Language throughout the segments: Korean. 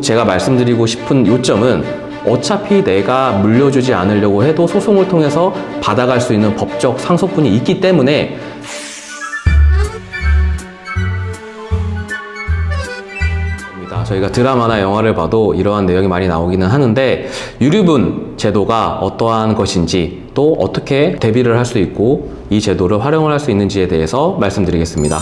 제가 말씀드리고 싶은 요점은 어차피 내가 물려주지 않으려고 해도 소송을 통해서 받아갈 수 있는 법적 상속분이 있기 때문에 저희가 드라마나 영화를 봐도 이러한 내용이 많이 나오기는 하는데 유류분 제도가 어떠한 것인지 또 어떻게 대비를 할 수 있고 이 제도를 활용을 할 수 있는지에 대해서 말씀드리겠습니다.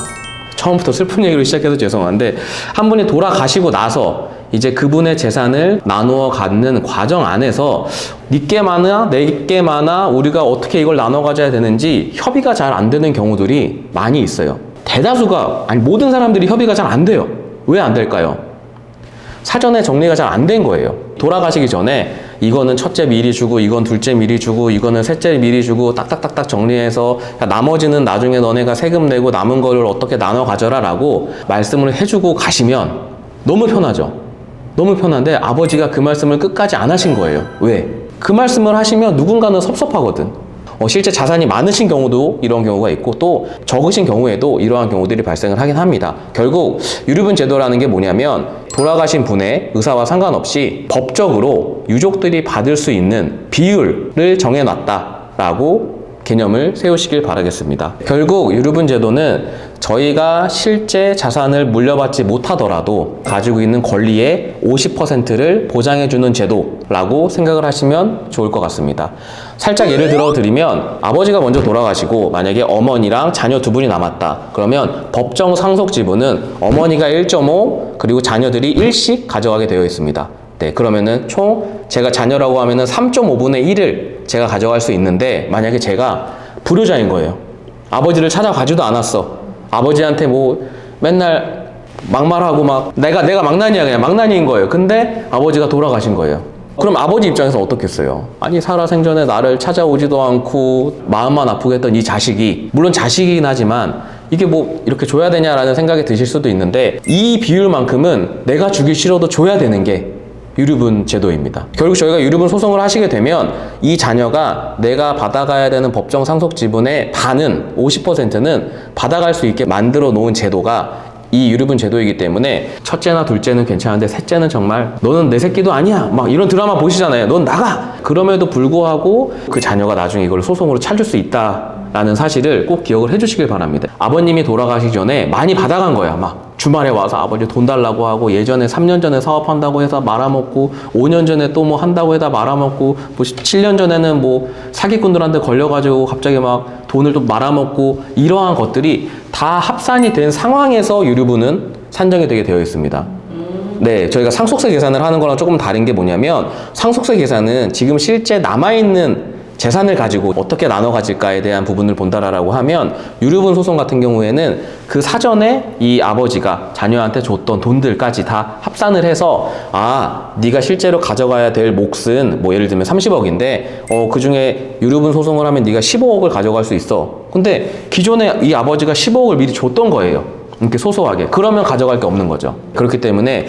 처음부터 슬픈 얘기로 시작해서 죄송한데 한 분이 돌아가시고 나서 이제 그분의 재산을 나누어 갖는 과정 안에서 니께 많아 내게 많아 우리가 어떻게 이걸 나눠 가져야 되는지 협의가 잘 안 되는 경우들이 많이 있어요. 대다수가 아니 모든 사람들이 협의가 잘 안 돼요. 왜 안 될까요? 사전에 정리가 잘 안 된 거예요. 돌아가시기 전에 이거는 첫째 미리 주고 이건 둘째 미리 주고 이거는 셋째 미리 주고 딱딱딱딱 정리해서 나머지는 나중에 너네가 세금 내고 남은 거를 어떻게 나눠 가져라 라고 말씀을 해주고 가시면 너무 편하죠. 너무 편한데 아버지가 그 말씀을 끝까지 안 하신 거예요. 왜? 그 말씀을 하시면 누군가는 섭섭하거든. 실제 자산이 많으신 경우도 이런 경우가 있고 또 적으신 경우에도 이러한 경우들이 발생을 하긴 합니다. 결국 유류분 제도라는 게 뭐냐면 돌아가신 분의 의사와 상관없이 법적으로 유족들이 받을 수 있는 비율을 정해놨다라고 개념을 세우시길 바라겠습니다. 결국 유류분 제도는 저희가 실제 자산을 물려받지 못하더라도 가지고 있는 권리의 50%를 보장해주는 제도라고 생각을 하시면 좋을 것 같습니다. 살짝 예를 들어 드리면 아버지가 먼저 돌아가시고 만약에 어머니랑 자녀 두 분이 남았다. 그러면 법정 상속 지분은 어머니가 1.5 그리고 자녀들이 1씩 가져가게 되어 있습니다. 네, 그러면은 총 제가 자녀라고 하면은 3.5분의 1을 제가 가져갈 수 있는데 만약에 제가 불효자인 거예요. 아버지를 찾아가지도 않았어. 아버지한테 뭐 맨날 막말하고 막 내가 망나니야 그냥 망나니인 거예요. 근데 아버지가 돌아가신 거예요. 그럼 아버지 입장에서 어떻겠어요? 아니 살아생전에 나를 찾아오지도 않고 마음만 아프게 했던 이 자식이 물론 자식이긴 하지만 이게 뭐 이렇게 줘야 되냐라는 생각이 드실 수도 있는데 이 비율만큼은 내가 주기 싫어도 줘야 되는 게 유류분 제도입니다. 결국 저희가 유류분 소송을 하시게 되면 이 자녀가 내가 받아가야 되는 법정 상속 지분의 반은 50%는 받아갈 수 있게 만들어 놓은 제도가 이 유류분 제도이기 때문에 첫째나 둘째는 괜찮은데 셋째는 정말 너는 내 새끼도 아니야 막 이런 드라마 보시잖아요. 넌 나가! 그럼에도 불구하고 그 자녀가 나중에 이걸 소송으로 찾을 수 있다라는 사실을 꼭 기억을 해주시길 바랍니다. 아버님이 돌아가시기 전에 많이 받아간 거야. 막 주말에 와서 아버지 돈 달라고 하고 예전에 3년 전에 사업한다고 해서 말아먹고 5년 전에 또 뭐 한다고 해서 말아먹고 뭐 7년 전에는 뭐 사기꾼들한테 걸려가지고 갑자기 막 돈을 또 말아먹고 이러한 것들이 다 합산이 된 상황에서 유류분은 산정이 되게 되어 있습니다. 네, 저희가 상속세 계산을 하는 거랑 조금 다른 게 뭐냐면 상속세 계산은 지금 실제 남아있는 재산을 가지고 어떻게 나눠 가질까에 대한 부분을 본다라고 하면 유류분 소송 같은 경우에는 그 사전에 이 아버지가 자녀한테 줬던 돈들까지 다 합산을 해서 아, 네가 실제로 가져가야 될 몫은 뭐 예를 들면 30억인데 그 중에 유류분 소송을 하면 네가 15억을 가져갈 수 있어. 근데 기존에 이 아버지가 15억을 미리 줬던 거예요. 이렇게 소소하게. 그러면 가져갈 게 없는 거죠. 그렇기 때문에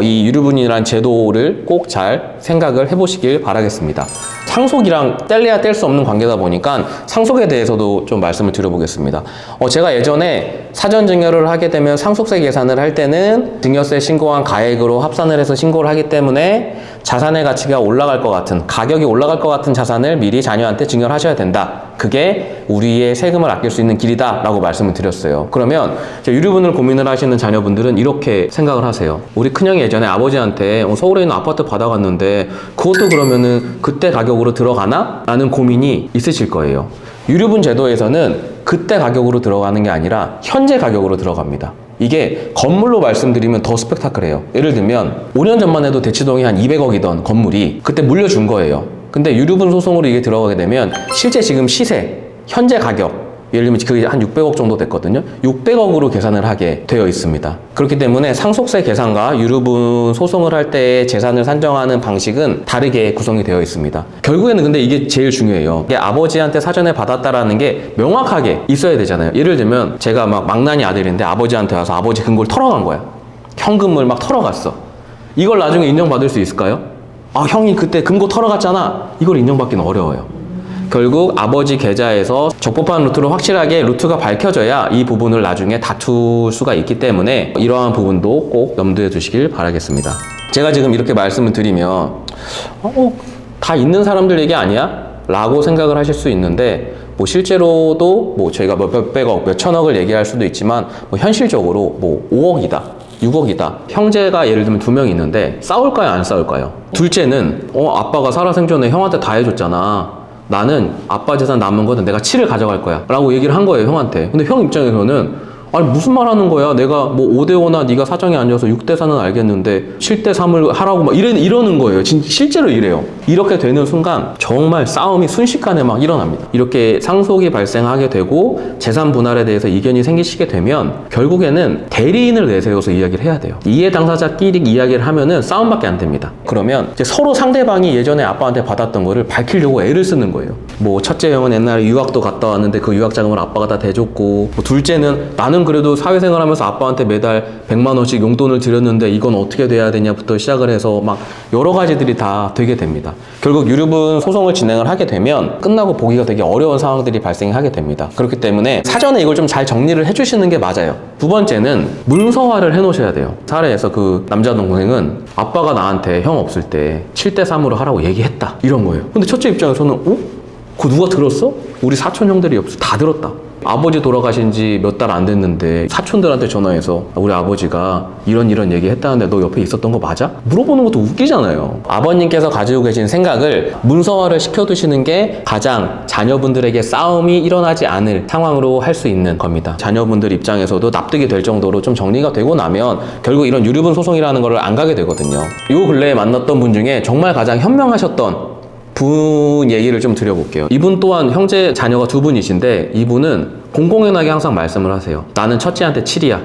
이 유류분이라는 제도를 꼭 잘 생각을 해보시길 바라겠습니다. 상속이랑 뗄래야 뗄 수 없는 관계다 보니까 상속에 대해서도 좀 말씀을 드려보겠습니다. 제가 예전에 사전 증여를 하게 되면 상속세 계산을 할 때는 증여세 신고한 가액으로 합산을 해서 신고를 하기 때문에 자산의 가치가 올라갈 것 같은 가격이 올라갈 것 같은 자산을 미리 자녀한테 증여를 하셔야 된다. 그게 우리의 세금을 아낄 수 있는 길이다 라고 말씀을 드렸어요. 그러면 유류분을 고민을 하시는 자녀분들은 이렇게 생각을 하세요. 우리 큰형이 예전에 아버지한테 서울에 있는 아파트 받아갔는데 그것도 그러면은 그때 가격으로 들어가나? 라는 고민이 있으실 거예요. 유류분 제도에서는 그때 가격으로 들어가는 게 아니라 현재 가격으로 들어갑니다. 이게 건물로 말씀드리면 더 스펙타클해요. 예를 들면 5년 전만 해도 대치동이 한 200억이던 건물이 그때 물려준 거예요. 근데 유류분 소송으로 이게 들어가게 되면 실제 지금 시세, 현재 가격 예를 들면 그게 한 600억 정도 됐거든요. 600억으로 계산을 하게 되어 있습니다. 그렇기 때문에 상속세 계산과 유류분 소송을 할 때 재산을 산정하는 방식은 다르게 구성이 되어 있습니다. 결국에는 근데 이게 제일 중요해요. 이게 아버지한테 사전에 받았다라는 게 명확하게 있어야 되잖아요. 예를 들면 제가 막 망나니 아들인데 아버지한테 와서 아버지 금고를 털어간 거야. 현금을 막 털어갔어. 이걸 나중에 인정받을 수 있을까요? 아, 형이 그때 금고 털어갔잖아. 이걸 인정받기는 어려워요. 결국 아버지 계좌에서 적법한 루트로 확실하게 루트가 밝혀져야 이 부분을 나중에 다툴 수가 있기 때문에 이러한 부분도 꼭 염두에 두시길 바라겠습니다. 제가 지금 이렇게 말씀을 드리면 다 있는 사람들 얘기 아니야? 라고 생각을 하실 수 있는데 뭐 실제로도 뭐 저희가 몇백억, 몇천억을 얘기할 수도 있지만 뭐 현실적으로 뭐 5억이다, 6억이다. 형제가 예를 들면 2명 있는데 싸울까요, 안 싸울까요? 둘째는 아빠가 살아생전에 형한테 다 해줬잖아. 나는 아빠 재산 남은 거는 내가 7을 가져갈 거야 라고 얘기를 한 거예요, 형한테. 근데 형 입장에서는 아니 무슨 말 하는 거야? 내가 뭐 5대5나 네가 사정이 아니어서 6대4는 알겠는데 7대3을 하라고 막 이러는 거예요. 실제로 이래요. 이렇게 되는 순간 정말 싸움이 순식간에 막 일어납니다. 이렇게 상속이 발생하게 되고 재산 분할에 대해서 이견이 생기시게 되면 결국에는 대리인을 내세워서 이야기를 해야 돼요. 이해 당사자끼리 이야기를 하면은 싸움밖에 안 됩니다. 그러면 이제 서로 상대방이 예전에 아빠한테 받았던 거를 밝히려고 애를 쓰는 거예요. 뭐 첫째 형은 옛날에 유학도 갔다 왔는데 그 유학 자금을 아빠가 다 대줬고, 뭐 둘째는 나는 그래도 사회생활 하면서 아빠한테 매달 100만 원씩 용돈을 드렸는데 이건 어떻게 돼야 되냐부터 시작을 해서 막 여러 가지들이 다 되게 됩니다. 결국 유류분 소송을 진행을 하게 되면 끝나고 보기가 되게 어려운 상황들이 발생하게 됩니다. 그렇기 때문에 사전에 이걸 좀 잘 정리를 해주시는 게 맞아요. 두 번째는 문서화를 해놓으셔야 돼요. 사례에서 그 남자 동생은 아빠가 나한테 형 없을 때 7대3으로 하라고 얘기했다 이런 거예요. 근데 첫째 입장에서는 그거 누가 들었어? 우리 사촌 형들이 없어. 다 들었다. 아버지 돌아가신 지 몇 달 안 됐는데 사촌들한테 전화해서 우리 아버지가 이런 얘기 했다는데 너 옆에 있었던 거 맞아? 물어보는 것도 웃기잖아요. 아버님께서 가지고 계신 생각을 문서화를 시켜두시는 게 가장 자녀분들에게 싸움이 일어나지 않을 상황으로 할 수 있는 겁니다. 자녀분들 입장에서도 납득이 될 정도로 좀 정리가 되고 나면 결국 이런 유류분 소송이라는 걸 안 가게 되거든요. 요 근래에 만났던 분 중에 정말 가장 현명하셨던 분 얘기를 좀 드려볼게요. 이분 또한 형제 자녀가 2분이신데 이분은 공공연하게 항상 말씀을 하세요. 나는 첫째한테 7이야,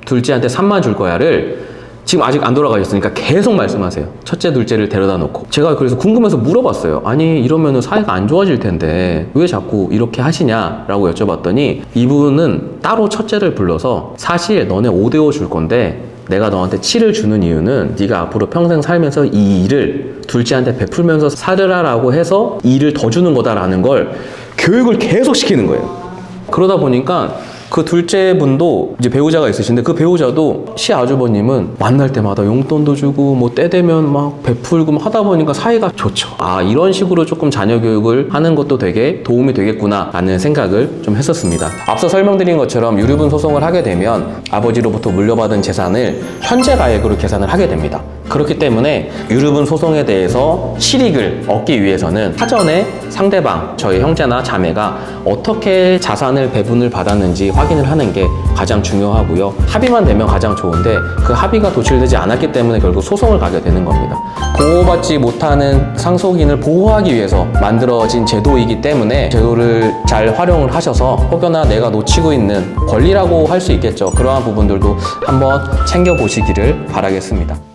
둘째한테 3만 줄 거야를 지금 아직 안 돌아가셨으니까 계속 말씀하세요. 첫째, 둘째를 데려다 놓고. 제가 그래서 궁금해서 물어봤어요. 아니 이러면 사이가 안 좋아질 텐데 왜 자꾸 이렇게 하시냐라고 여쭤봤더니 이분은 따로 첫째를 불러서 사실 너네 5대5 줄 건데 내가 너한테 7을 주는 이유는 네가 앞으로 평생 살면서 이 일을 둘째한테 베풀면서 살으라라고 해서 일을 더 주는 거다라는 걸 교육을 계속 시키는 거예요. 그러다 보니까 그 둘째 분도 이제 배우자가 있으신데 그 배우자도 시아주버님은 만날 때마다 용돈도 주고 뭐 때 되면 막 베풀고 막 하다 보니까 사이가 좋죠. 이런 식으로 조금 자녀 교육을 하는 것도 되게 도움이 되겠구나 라는 생각을 좀 했었습니다. 앞서 설명드린 것처럼 유류분 소송을 하게 되면 아버지로부터 물려받은 재산을 현재 가액으로 계산을 하게 됩니다. 그렇기 때문에 유류분 소송에 대해서 실익을 얻기 위해서는 사전에 상대방, 저희 형제나 자매가 어떻게 자산을 배분을 받았는지 확인을 하는 게 가장 중요하고요. 합의만 되면 가장 좋은데 그 합의가 도출되지 않았기 때문에 결국 소송을 가게 되는 겁니다. 보호받지 못하는 상속인을 보호하기 위해서 만들어진 제도이기 때문에 제도를 잘 활용을 하셔서 혹여나 내가 놓치고 있는 권리라고 할 수 있겠죠. 그러한 부분들도 한번 챙겨보시기를 바라겠습니다.